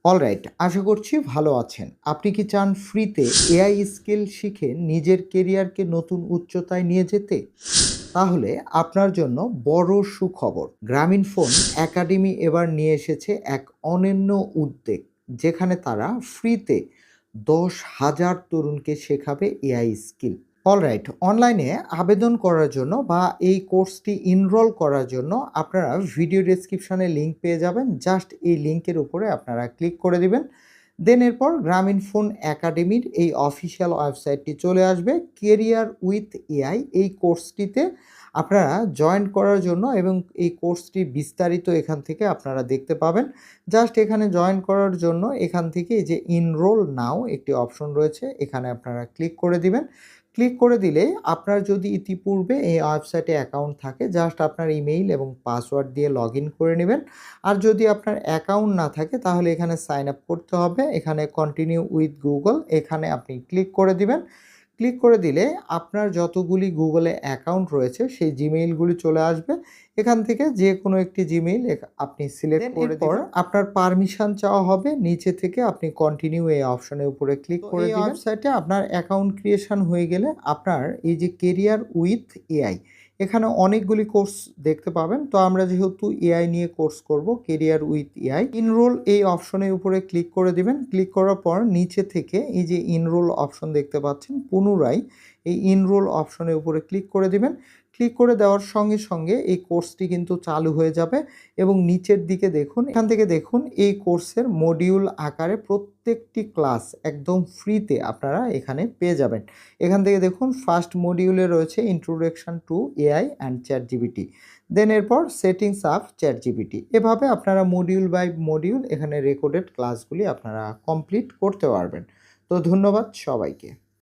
Alright, আশা করছি ভালো আছেন। আপনি কি চান ফ্রিতে এআই স্কিল শিখে নিজের কেরিয়ারকে নতুন উচ্চতায় নিয়ে যেতে? তাহলে আপনার জন্য বড় সুখবর। গ্রামীণফোন একাডেমি এবার নিয়ে এসেছে এক অনন্য উদ্যোগ, যেখানে তারা ফ্রিতে ১০,০০০ তরুণকে শেখাবে এআই স্কিল। অলরাইট, অনলাইনে আবেদন করার জন্য বা এই কোর্সটি এনরোল করার জন্য আপনারা ভিডিও ডেসক্রিপশনে লিঙ্ক পেয়ে যাবেন। জাস্ট এই লিঙ্কের উপরে আপনারা ক্লিক করে দিবেন। দেন এরপর গ্রামীণফোন একাডেমির এই অফিসিয়াল ওয়েবসাইটটি চলে আসবে। কেরিয়ার উইথ এআই এই কোর্সটিতে আপনারা জয়েন করার জন্য এবং এই কোর্সটির বিস্তারিত এখান থেকে আপনারা দেখতে পাবেন। জাস্ট এখানে জয়েন করার জন্য এখান থেকে এই যে এনরোল নাও একটি অপশন রয়েছে, এখানে আপনারা ক্লিক করে দিবেন। ক্লিক করে দিলে আপনার যদি ইতিপূর্বে এই ওয়েবসাইটে অ্যাকাউন্ট থাকে, জাস্ট আপনার ইমেইল এবং পাসওয়ার্ড দিয়ে লগইন করে নেবেন। আর যদি আপনার অ্যাকাউন্ট না থাকে তাহলে এখানে সাইন আপ করতে হবে। এখানে কন্টিনিউ উইথ গুগল এখানে আপনি ক্লিক করে দিবেন। ক্লিক করে দিলে আপনার যতগুলি গুগলে অ্যাকাউন্ট রয়েছে সেই জিমেইলগুলি চলে আসবে। এখান থেকে যে কোনো একটি জিমেইল আপনি সিলেক্ট করে পর আপনার পারমিশন চাওয়া হবে। নিচে থেকে আপনি কন্টিনিউ এই অপশনের উপরে ক্লিক করে দিবেন। ওয়েবসাইটে আপনার অ্যাকাউন্ট ক্রিয়েশন হয়ে গেলে আপনার এই যে কেরিয়ার উইথ এআই এখানে অনেকগুলি কোর্স দেখতে পাবেন। তো আমরা যেহেতু এআই নিয়ে কোর্স করব, কেরিয়ার উইথ এআই, এনরোল এই অপশনের উপরে ক্লিক করে দিবেন। ক্লিক করার পর নিচে থেকে এই যে এনরোল অপশন দেখতে পাচ্ছেন, পুনরায় এই এনরোল অপশনের উপরে ক্লিক করে দিবেন। ক্লিক করে দেওয়ার সঙ্গে সঙ্গে এই কোর্সটি কিন্তু চালু হয়ে যাবে এবং নিচের দিকে দেখুন, এখান থেকে দেখুন এই কোর্সের মডিউল আকারে প্রত্যেকটি ক্লাস একদম ফ্রিতে আপনারা এখানে পেয়ে যাবেন। এখান থেকে দেখুন ফার্স্ট মডিউলে রয়েছে introduction to AI and ChatGPT, then এরপর সেটিংস অফ চ্যাট জিপিটি। এভাবে আপনারা মডিউল বাই মডিউল এখানে রেকর্ডেড ক্লাসগুলি আপনারা কমপ্লিট করতে পারবেন। তো ধন্যবাদ সবাইকে।